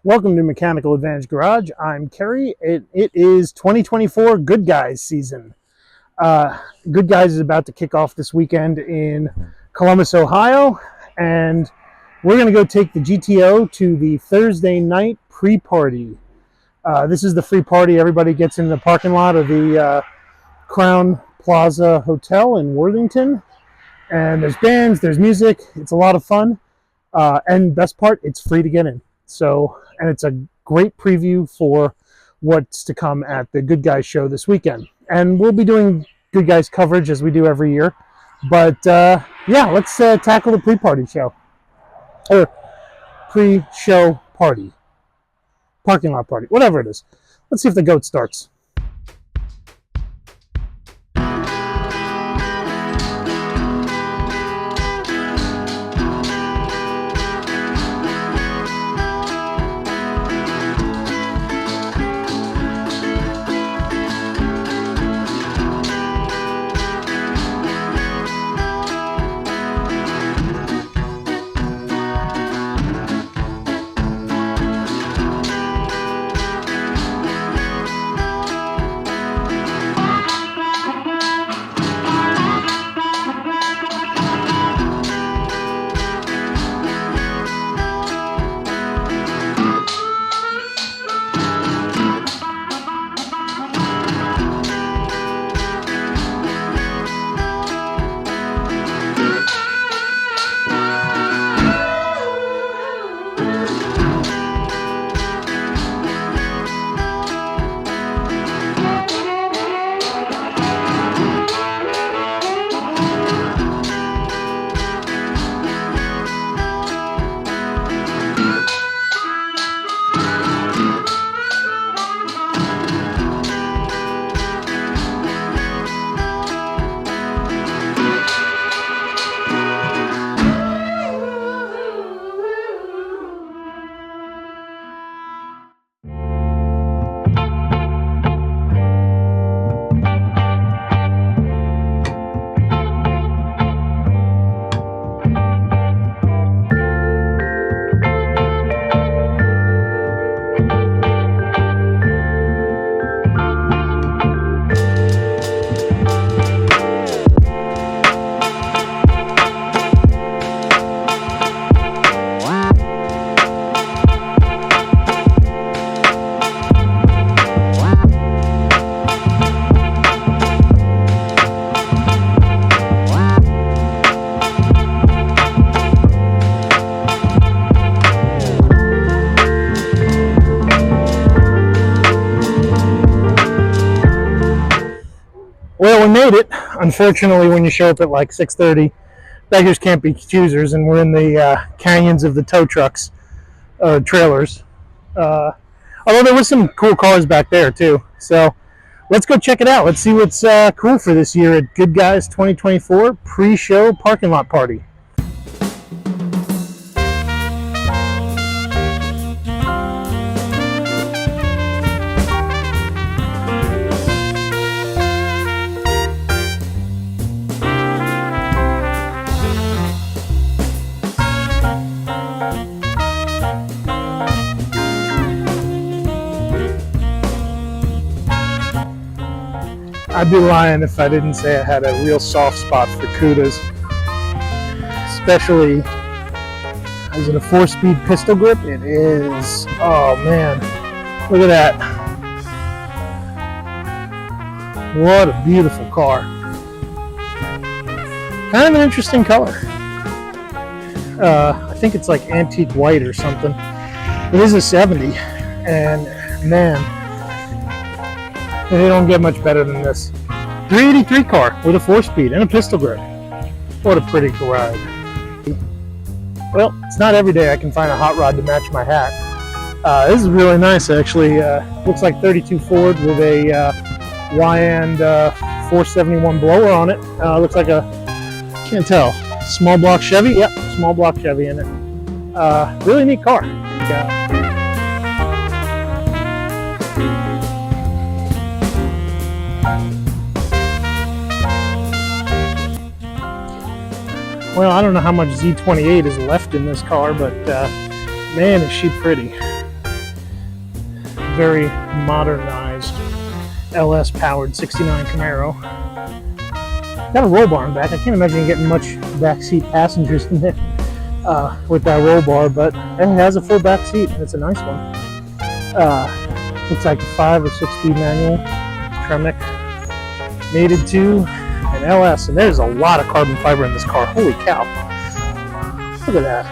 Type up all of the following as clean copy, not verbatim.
Welcome to Mechanical Advantage Garage. I'm Kerry. It is 2024 Good Guys season. Good Guys is about to kick off this weekend in Columbus, Ohio, and we're going to go take the GTO to the Thursday night pre-party. This is the free party. Everybody gets in the parking lot of the Crown Plaza Hotel in Worthington, and there's bands, there's music. It's a lot of fun, and best part, it's free to get in. And it's a great preview for what's to come at the Good Guys show this weekend. And we'll be doing Good Guys coverage as we do every year. But yeah, let's tackle the pre-party show. Or pre-show party. Parking lot party, whatever it is. Let's see if the goat starts. Well, we made it. Unfortunately, when you show up at like 6:30, beggars can't be choosers, and we're in the canyons of the tow trucks, trailers. Although there was some cool cars back there too. So let's go check it out. Let's see what's cool for this year at Good Guys 2024 pre-show parking lot party. I'd be lying if I didn't say I had a real soft spot for Cudas, especially is it a 4-speed pistol grip? It is. Oh man, look at that! What a beautiful car. Kind of an interesting color. I think it's like antique white or something. It is a 70, and man, they don't get much better than this. 383 car with a 4-speed and a pistol grip. What a pretty ride. Well, it's not every day I can find a hot rod to match my hat. This is really nice, actually. Looks like 32 Ford with a Y-and 471 blower on it. Looks like a, can't tell, small block Chevy? Yep, small block Chevy in it. Really neat car. Well, I don't know how much Z28 is left in this car, but man, is she pretty. very modernized LS powered 69 Camaro. Got a roll bar in back. I can't imagine getting much backseat passengers in there with that roll bar, but it has a full back seat and it's a nice one. Looks like a 5 or 6 speed manual, Tremec, mated to an LS, and there's a lot of carbon fiber in this car. Holy cow. Look at that.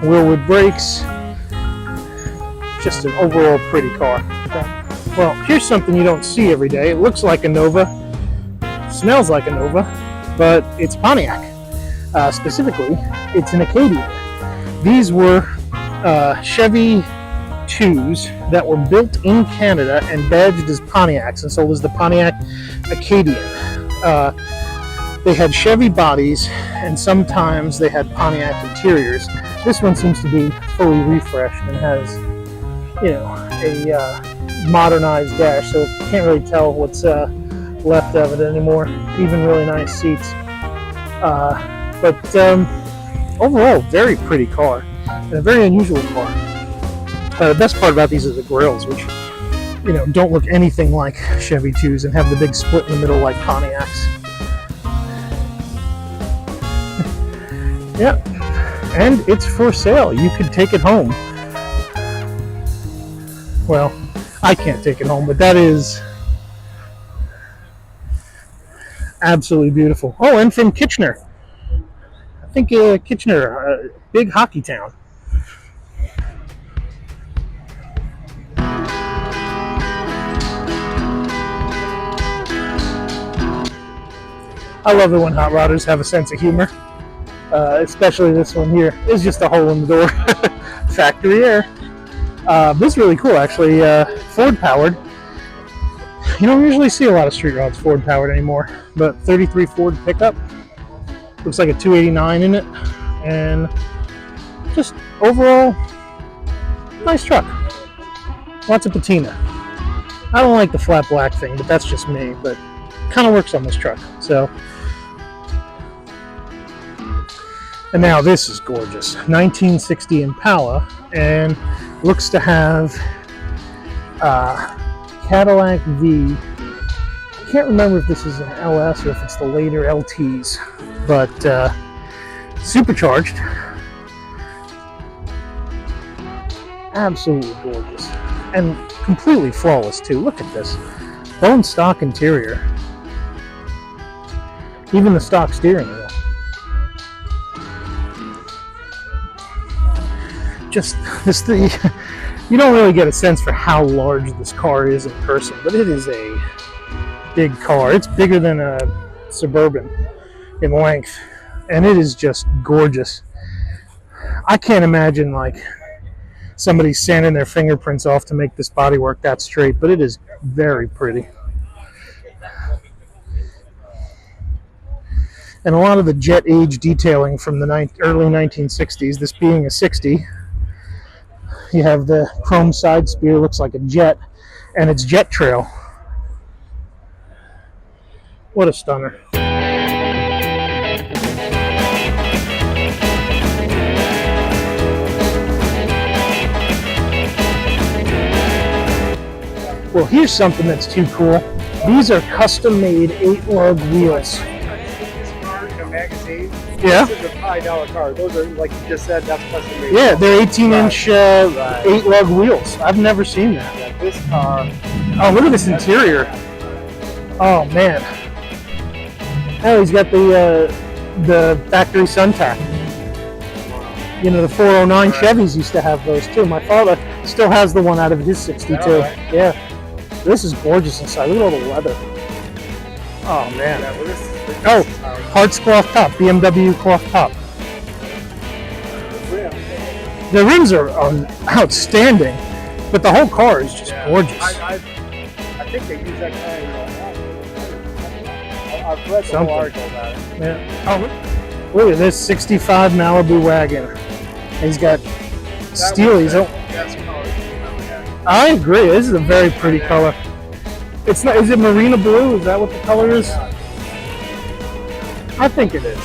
Wheelwood brakes. Just an overall pretty car. Well, here's something you don't see every day. It looks like a Nova, smells like a Nova, but it's Pontiac. Specifically, it's an Acadian. These were Chevy 2s that were built in Canada and badged as Pontiacs and sold as the Pontiac Acadian. They had Chevy bodies and sometimes they had Pontiac interiors. This one seems to be fully refreshed and has, you know, a modernized dash, so can't really tell what's left of it anymore. Even really nice seats. But overall, very pretty car and a very unusual car. The best part about these are the grills, which, you know, don't look anything like Chevy 2s and have the big split in the middle like Pontiacs. Yep, and it's for sale. You could take it home. Well, I can't take it home, but that is absolutely beautiful. Oh, and from Kitchener. I think Kitchener, big hockey town. I love it when hot rodders have a sense of humor, especially this one here. It's just a hole in the door. Factory air. This is really cool, actually. Ford powered. You don't usually see a lot of street rods Ford powered anymore, but 33 Ford pickup. Looks like a 289 in it, and just overall nice truck. Lots of patina. I don't like the flat black thing, but that's just me, but kind of works on this truck. So, and now this is gorgeous. 1960 Impala, and looks to have Cadillac V. I can't remember if this is an LS or if it's the later LTs, but supercharged. Absolutely gorgeous. And completely flawless too. Look at this. Bone stock interior. Even the stock steering wheel. Just this thing, you don't really get a sense for how large this car is in person, but it is a big car. It's bigger than a Suburban in length, and it is just gorgeous. I can't imagine like somebody sanding their fingerprints off to make this bodywork that straight, but it is very pretty. And a lot of the jet age detailing from the early 1960s, this being a 60, you have the chrome side spear, looks like a jet, and it's jet trail. What a stunner. Well, here's something that's too cool. These are custom-made 8-lug wheels. Yeah. This is a $5 car. Those are, like you just said, that's custom made. Yeah, they're 18-inch 8-lug wheels. I've never seen that. Yeah, this car. Oh, look at this interior. Oh man. Oh, he's got the factory Suntac. You know, the 409 Chevys used to have those too. My father still has the one out of his 62. Right. Yeah. This is gorgeous inside. Look at all the leather. Oh man. Yeah, well, this Hearts cloth top, BMW cloth top. rim. The rims are outstanding, but the whole car is just gorgeous. I think they use that kind of. I've read the whole article about it. Yeah. Oh, look at this 65 Malibu wagon. He's got steelies. I agree. This is a very pretty color. It's not. Is it Marina Blue? Is that what the color is? I think it is.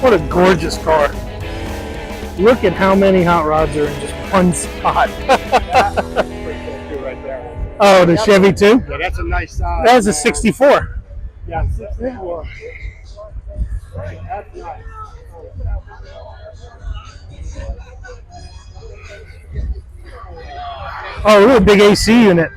What a gorgeous car. Look at how many hot rods are in just one spot. That's pretty cool too, right there. Oh, the Chevy too? Yeah, that's a nice size. That's a man. 64. Yeah, 64. That's nice. Oh, look at a big AC unit.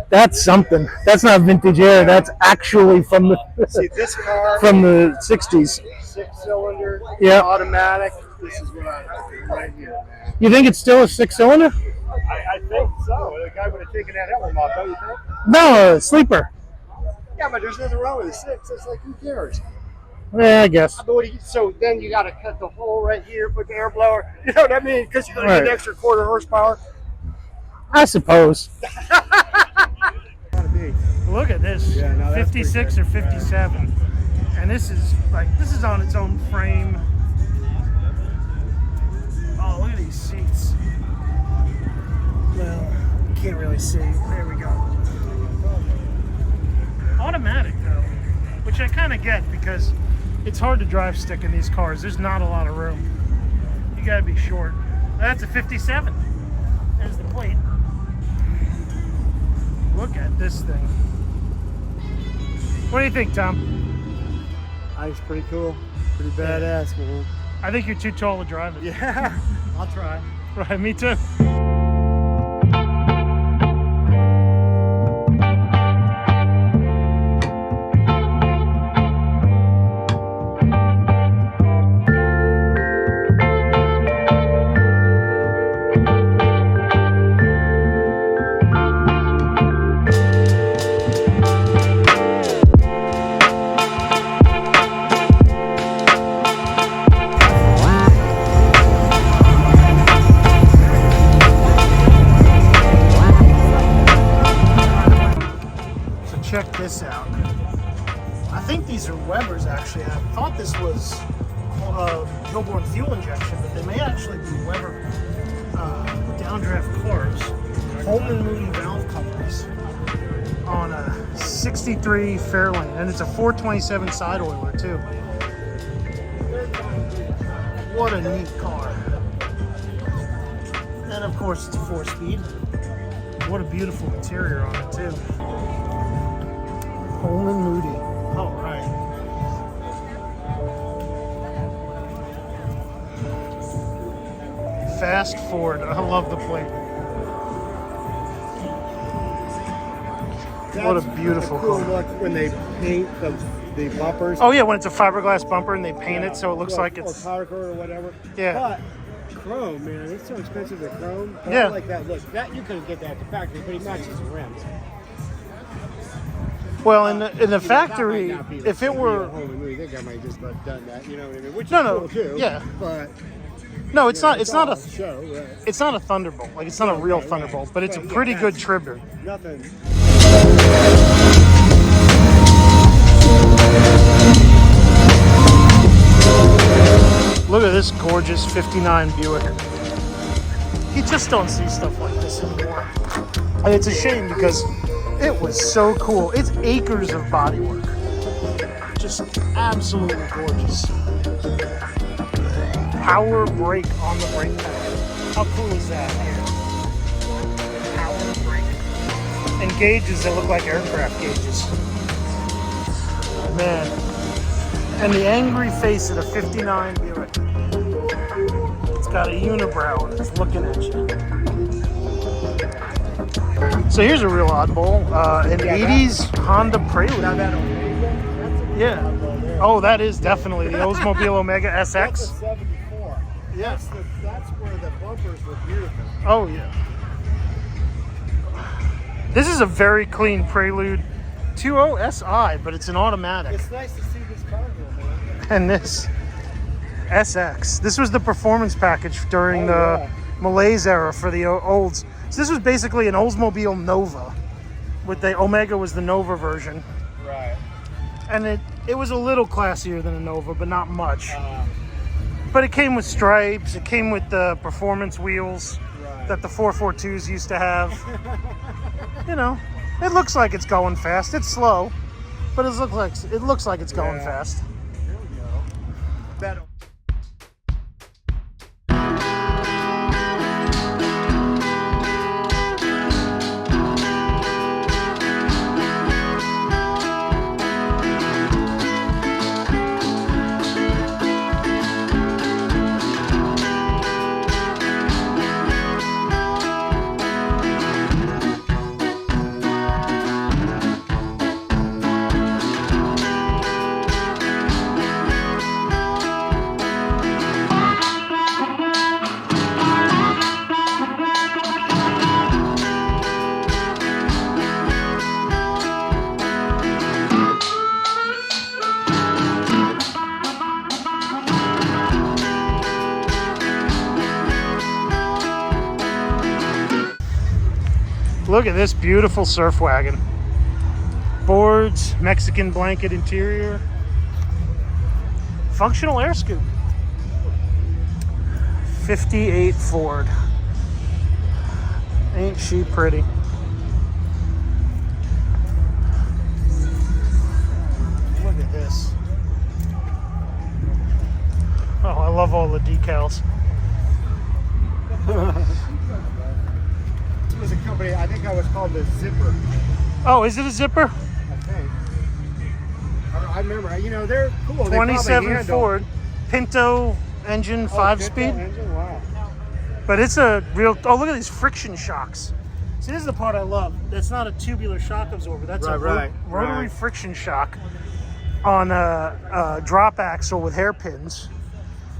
That's something. That's not vintage air. That's actually from the See, this car, from the 60s. 6-cylinder, Yeah. automatic. This is what I have right here, man. You think it's still a 6-cylinder? I think so. The guy would have taken that emblem off, don't you think? No, a sleeper. Yeah, but there's nothing wrong with the 6. It's like, who cares? Yeah, I guess. But so then you got to cut the hole right here, put the air blower. You know what I mean? Because you're going to get an extra quarter horsepower. I suppose. Gotta be. Look at this. Yeah, no, that's 56 or 57. And this is on its own frame. Oh, look at these seats. Well, you can't really see. There we go. Automatic though, which I kind of get because it's hard to drive stick in these cars. There's not a lot of room. You gotta be short. That's a 57. There's the plate. Look at this thing. What do you think, Tom? I think it's pretty cool. Pretty badass, man. I think you're too tall to drive it. Yeah, I'll try. Right, me too. Check this out. I think these are Webers actually. I thought this was Hillborn fuel injection, but they may actually be Weber downdraft cars. Holman Moody valve couplers on a 63 Fairlane, and it's a 427 side oiler too. What a neat car. And of course it's a 4-speed. What a beautiful interior on it too. Holman Moody. All right. Fast Ford. I love the plate. What a beautiful cool car. look when they paint the bumpers. Oh yeah, when it's a fiberglass bumper and they paint it so it looks like it's powder coat or whatever. Yeah. But chrome, man, it's so expensive to chrome. But Yeah. I like that look. That you couldn't get that at the factory, but it matches the rims. well in the factory. If it were I think I might just have done that. You know what I mean? Which No, is no, cool too. yeah. But no, it's not. It's not all a. show. Right? It's not a Thunderbolt. Like it's not a real Thunderbolt, but it's a But, yeah, pretty good that's- trigger. Nothing. Look at this gorgeous 59 Buick. You just don't see stuff like this anymore. And it's a shame because it was so cool. It's acres of bodywork. Just absolutely gorgeous. Power brake on the brake pedal. How cool is that? Power brake. And gauges that look like aircraft gauges. Man. And the angry face of the 59 Buick. It's got a unibrow and it's looking at you. So here's a real oddball. An 80s Honda Prelude. Now that Omega, that's a Yeah. oddball there. Oh, that is definitely the Oldsmobile Omega That's a SX. 74. Yeah. That's where the bumpers were beautiful. Oh, yeah. This is a very clean Prelude 2.0 SI, but it's an automatic. It's nice to see this car here, man. And this SX. This was the performance package during the Malaise era for the Olds. So this was basically an Oldsmobile Nova. With the Omega was the Nova version. Right. And it was a little classier than a Nova, but not much. But it came with stripes. It came with the performance wheels that the 442s used to have. You know, it looks like it's going fast. It's slow, but it looks like it's going fast. Here we go. better. Look at this beautiful surf wagon. Boards, Mexican blanket interior, functional air scoop. 58 Ford. Ain't she pretty? Look at this. Oh, I love all the decals. This was a company, I think I was called the Zipper. Oh, is it a zipper? I think. I remember, you know, they're cool. 27 Ford, Pinto engine, 5-speed. Engine, wow. But it's a real, oh, look at these friction shocks. See, this is the part I love. That's not a tubular shock absorber. That's a rotary friction shock on a drop axle with hairpins.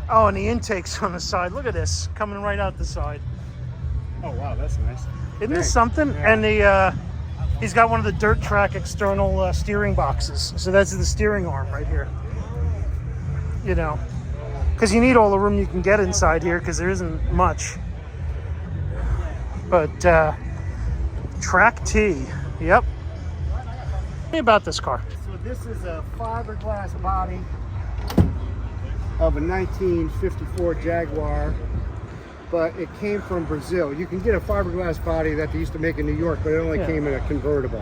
Oh, and the intake's on the side. Look at this, coming right out the side. Oh, wow, that's nice. Isn't this something? Yeah. And he's got one of the dirt track external steering boxes. So that's the steering arm right here. You know, because you need all the room you can get inside here because there isn't much. But Track T, yep. Tell me about this car. So this is a fiberglass body of a 1954 Jaguar. But it came from Brazil. You can get a fiberglass body that they used to make in New York, but it only came in a convertible.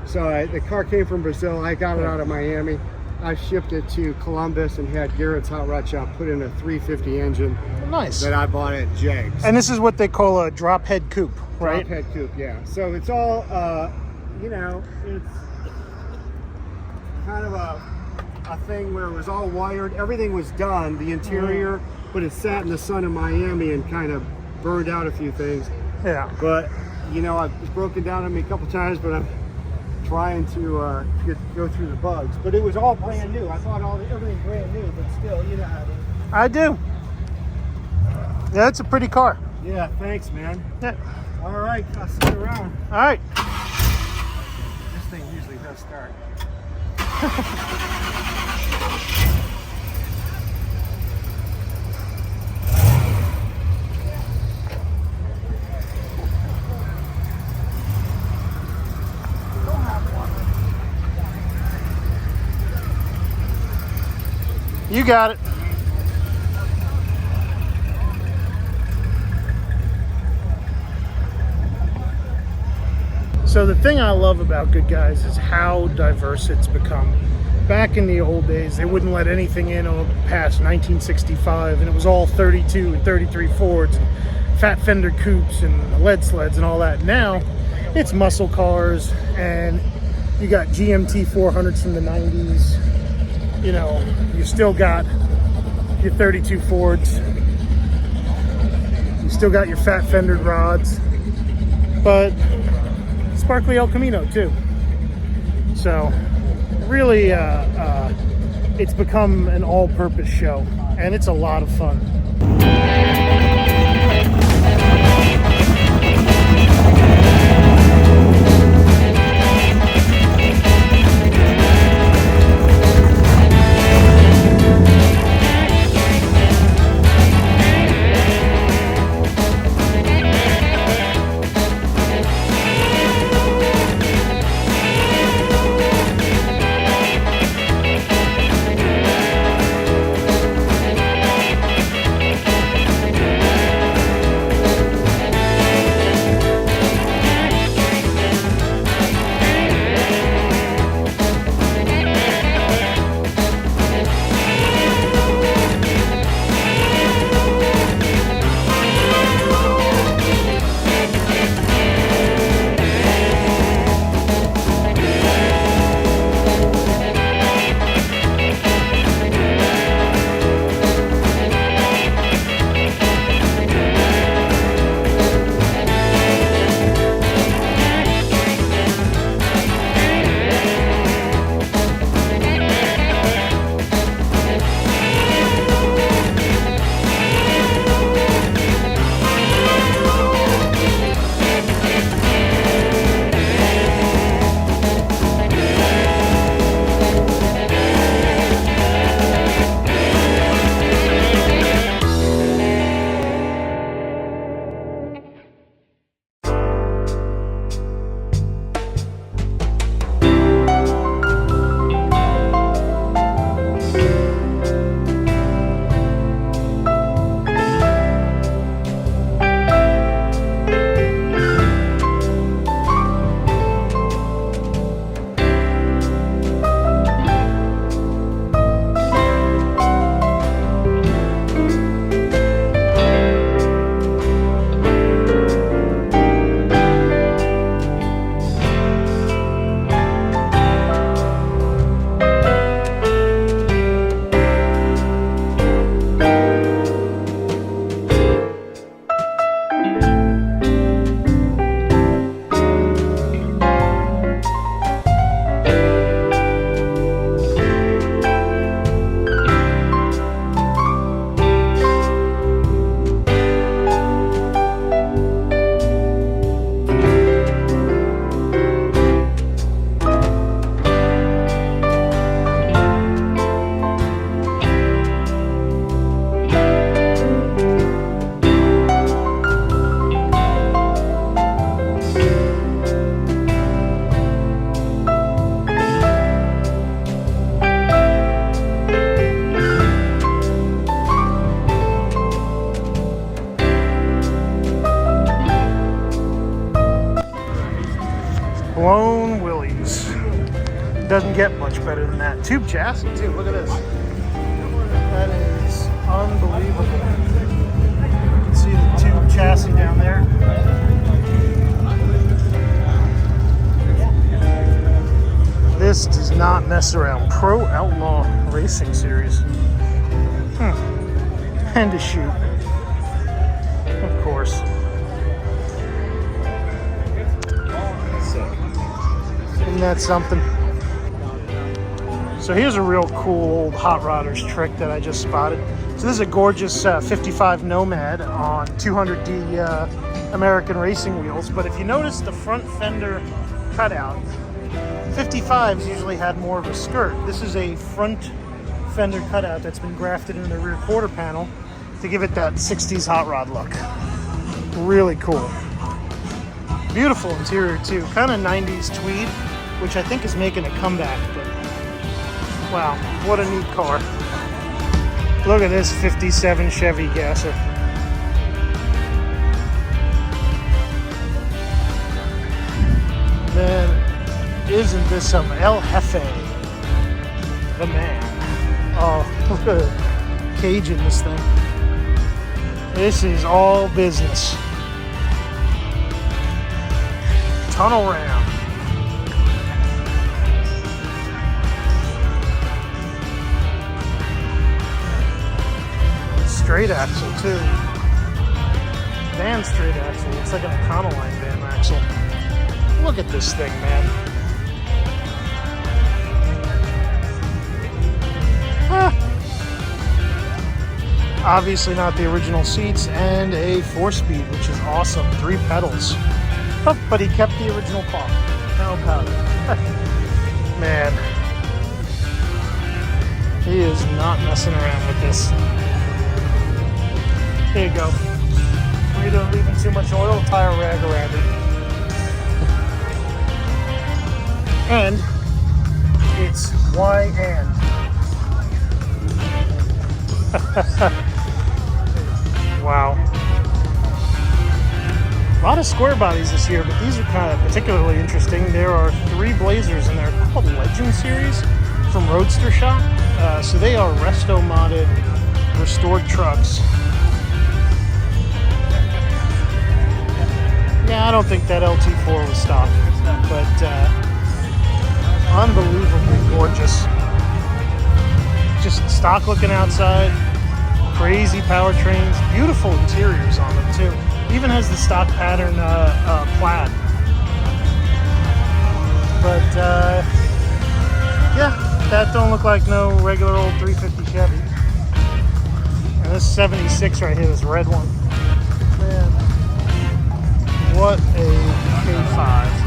So the car came from Brazil. I got it out of Miami. I shipped it to Columbus and had Garrett's Hot Rod Shop put in a 350 engine. Nice. That I bought at Jags. And this is what they call a drop head coupe, right? Drop head coupe, yeah. So it's all, you know, it's kind of a thing where it was all wired. Everything was done, the interior. But it sat in the sun in Miami and kind of burned out a few things. Yeah. But, you know, it's broken down on me a couple times, but I'm trying to go through the bugs. But it was all brand new. I thought everything brand new, but still, you know how it is. I do. Yeah, it's a pretty car. Yeah, thanks, man. Yeah. All right, I'll see you around. All right. This thing usually does start. You got it. So the thing I love about Goodguys is how diverse it's become. Back in the old days, they wouldn't let anything in past 1965, and it was all 32 and 33 Fords, and fat fender coupes and lead sleds and all that. Now, it's muscle cars, and you got GMT 400s from the 90s. You know, you still got your 32 Fords. You still got your fat fendered rods, but sparkly El Camino too. So really, it's become an all-purpose show, and it's a lot of fun. doesn't get much better than that. Tube chassis too. Look at this. That is unbelievable. You can see the tube chassis down there. This does not mess around. Pro Outlaw Racing Series. And a shoot. Of course. Isn't that something? So here's a real cool old Hot Rodders trick that I just spotted. So this is a gorgeous 55 Nomad on 200D American racing wheels. But if you notice the front fender cutout, 55s usually had more of a skirt. This is a front fender cutout that's been grafted into the rear quarter panel to give it that 60s hot rod look. Really cool. Beautiful interior too. Kind of 90s tweed, which I think is making a comeback. But wow, what a neat car. Look at this 57 Chevy gasser. Man, isn't this some El Jefe, the man. Oh, look at the cage in this thing. This is all business. Tunnel ram. Straight axle too. Van straight axle. Looks like an Econoline van axle. Look at this thing, man. Obviously not the original seats, and a 4-speed, which is awesome. 3 pedals. Oh, but he kept the original car. How about it? Man. He is not messing around with this. Here you go. When you're leaving too much oil, tie a rag around it. And it's Y and. Wow. A lot of square bodies this year, but these are kind of particularly interesting. There are 3 Blazers in there called Legend Series from Roadster Shop. So they are resto-modded, restored trucks. Yeah, I don't think that LT4 was stock, but unbelievably gorgeous. Just stock looking outside, crazy powertrains, beautiful interiors on them too. Even has the stock pattern plaid. But yeah, that don't look like no regular old 350 Chevy. And this 76 right here, this red one. Man, what a K5.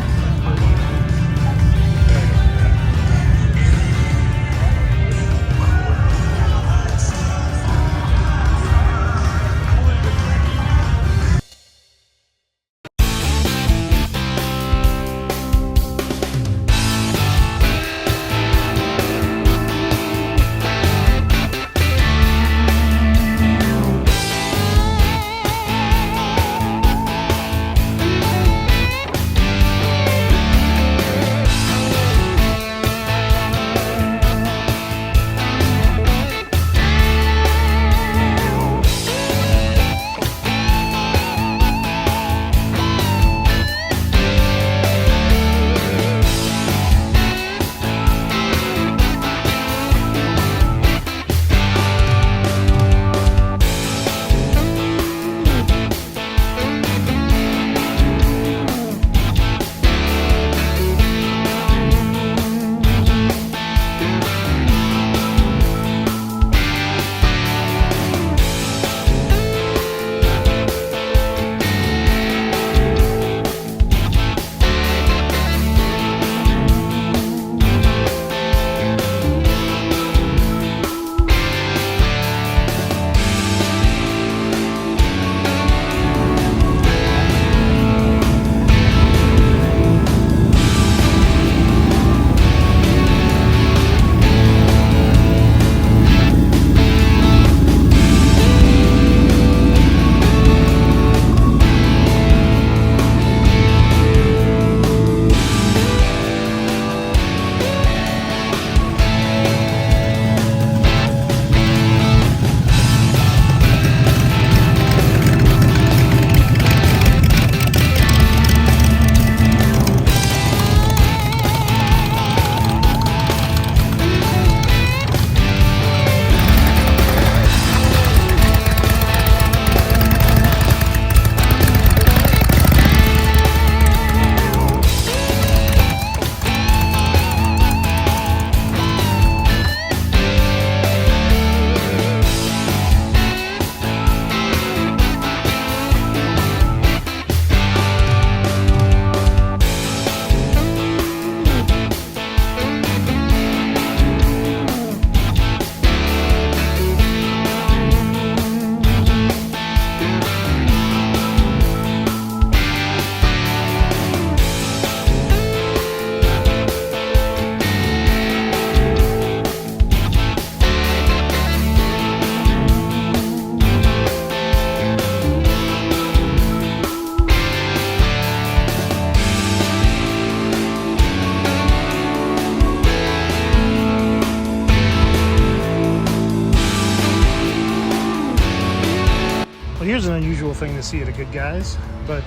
here's an unusual thing to see at a Goodguys, but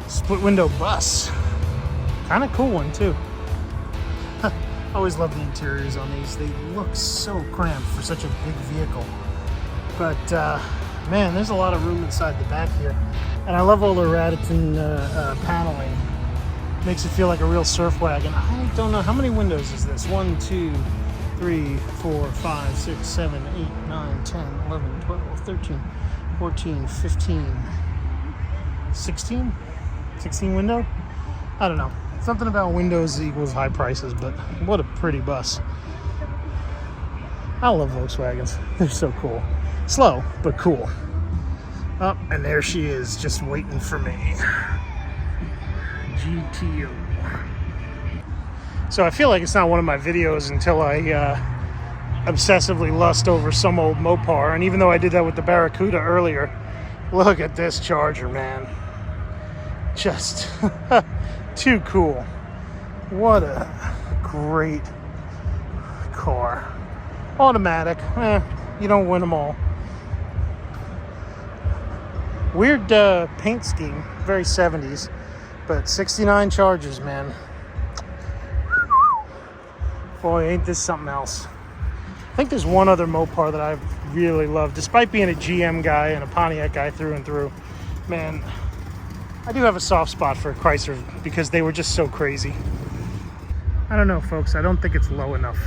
split window bus. Kind of cool one too. I always love the interiors on these. They look so cramped for such a big vehicle. But man, there's a lot of room inside the back here. And I love all the Radisson paneling. Makes it feel like a real surf wagon. I don't know, how many windows is this? 1, 2, 3, 4, 5, 6, 7, 8, 9, 10, 11, 12, 13, 14, 15, 16? 16 window? I don't know. Something about windows equals high prices, but what a pretty bus. I love Volkswagens. They're so cool. Slow, but cool. Oh, and there she is, just waiting for me. GTO. So I feel like it's not one of my videos until I obsessively lust over some old Mopar. And even though I did that with the Barracuda earlier, look at this Charger, man. Just too cool. What a great car. Automatic. You don't win them all. Weird paint scheme. Very 70s. But 69 Chargers, man. Boy, ain't this something else. I think there's one other Mopar that I really love. Despite being a GM guy and a Pontiac guy through and through. Man, I do have a soft spot for Chrysler because they were just so crazy. I don't know, folks. I don't think it's low enough.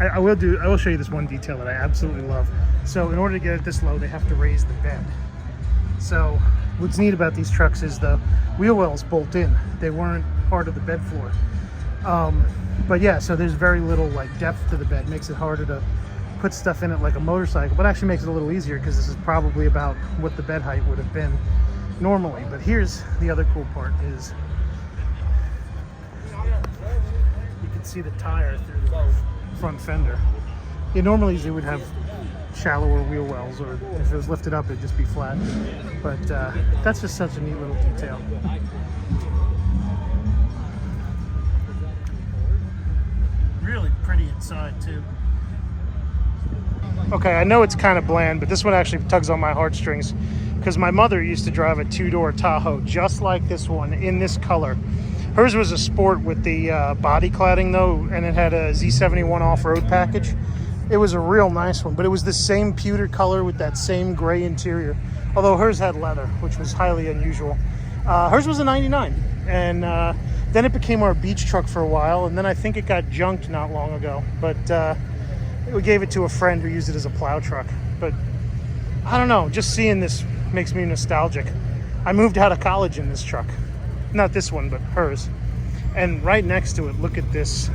I will show you this one detail that I absolutely love. So in order to get it this low, they have to raise the bed. So what's neat about these trucks is the wheel wells bolt in. They weren't part of the bed floor. But yeah, so there's very little like depth to the bed. Makes it harder to put stuff in it like a motorcycle, but actually makes it a little easier because this is probably about what the bed height would have been normally. But here's the other cool part is you can see the tire through the front fender. Yeah, normally you would have shallower wheel wells, or if it was lifted up it'd just be flat. But that's just such a neat little detail. Really pretty inside too. Okay, I know it's kind of bland, but this one actually tugs on my heartstrings because my mother used to drive a two-door Tahoe just like this one in this color. Hers was a sport with the body cladding though, and it had a Z71 off-road package. It was a real nice one, but it was the same pewter color with that same gray interior, although hers had leather, which was highly unusual. Hers was a 99, and then it became our beach truck for a while, and then I think it got junked not long ago, but we gave it to a friend who used it as a plow truck. But I don't know, just seeing this makes me nostalgic. I moved out of college in this truck. Not this one, but hers. And right next to it, look at this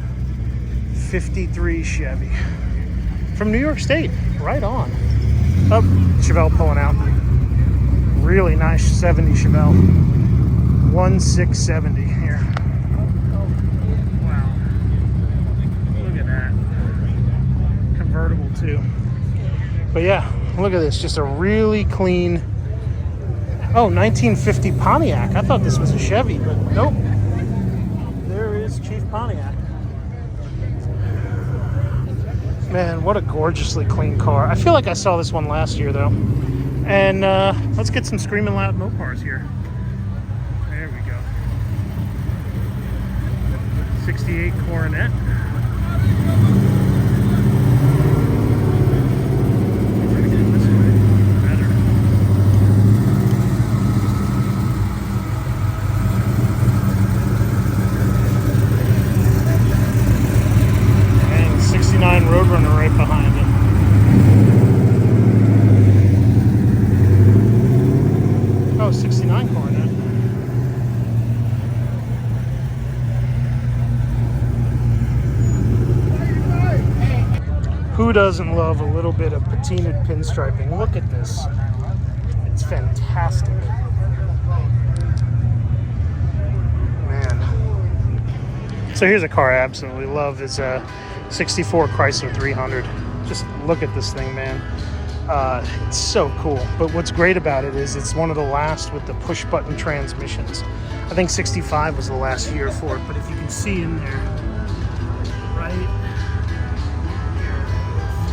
53 Chevy from New York State. Right on. Oh, Chevelle pulling out. Really nice 70 Chevelle. 1670 here. Wow. Look at that. Convertible too. But yeah, look at this. Just a really clean. Oh, 1950 Pontiac. I thought this was a Chevy, but nope. There is Chief Pontiac. Man, what a gorgeously clean car. I feel like I saw this one last year, though. And let's get some screaming loud Mopars here. There we go. 68 Coronet. Roadrunner right behind it. Oh, 69 Coronet. Who doesn't love a little bit of patinaed pinstriping? Look at this. It's fantastic. Man. So here's a car I absolutely love. It's a 64 Chrysler 300. Just look at this thing, man. It's so cool. But what's great about it is it's one of the last with the push button transmissions. I think 65 was the last year for it, but if you can see in there, right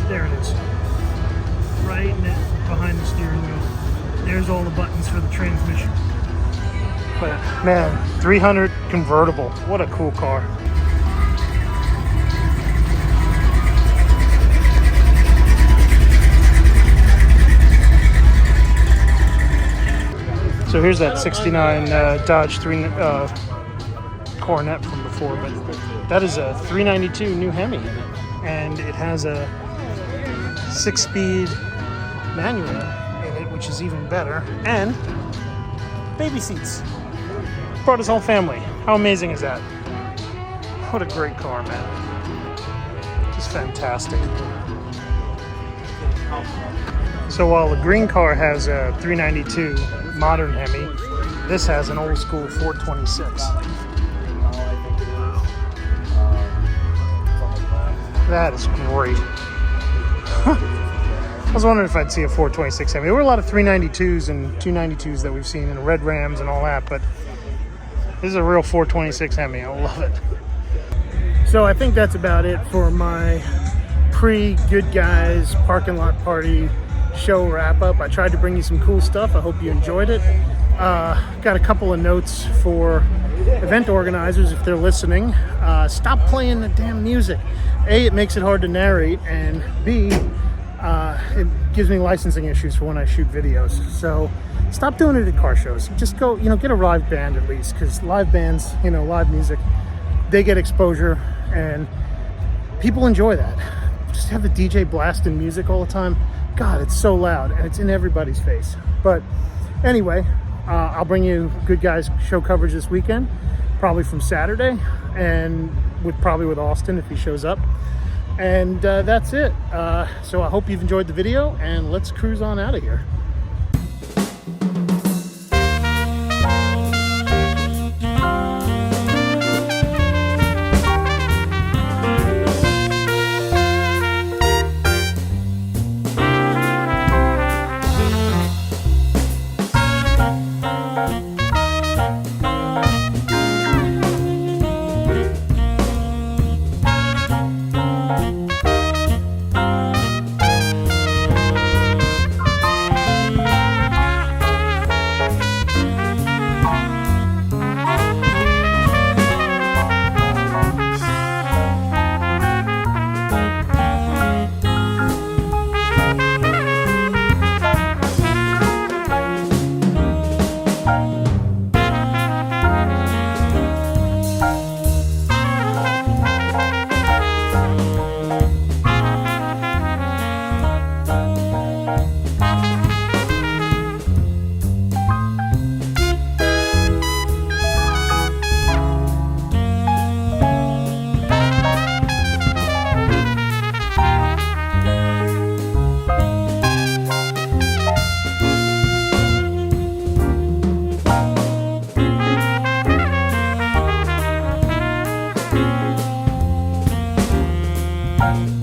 there it is. Right tighten it behind the steering wheel. There's all the buttons for the transmission. But man, 300 convertible. What a cool car. So here's that 69 Dodge Coronet from before, but that is a 392 new Hemi in it. And it has a 6-speed manual in it, which is even better. And baby seats. Brought his whole family. How amazing is that? What a great car, man. Just fantastic. So while the green car has a 392 modern Hemi, this has an old school 426. That is great. I was wondering if I'd see a 426 Hemi. There were a lot of 392s and 292s that we've seen in red Rams and all that, but this is a real 426 Hemi. I love it. So I think that's about it for my pre-Good Guys parking lot party show wrap up. I tried to bring you some cool stuff. I hope you enjoyed it. Got a couple of notes for event organizers if they're listening. Stop playing the damn music. A, it makes it hard to narrate, and B, it gives me licensing issues for when I shoot videos. So stop doing it at car shows. Just go, get a live band at least, because live bands, live music, they get exposure and people enjoy that. Just have the DJ blasting music all the time. God, it's so loud and it's in everybody's face. But anyway, I'll bring you Good Guys show coverage this weekend, probably from Saturday, and probably with Austin if he shows up. And that's it. So I hope you've enjoyed the video, and let's cruise on out of here. Bye.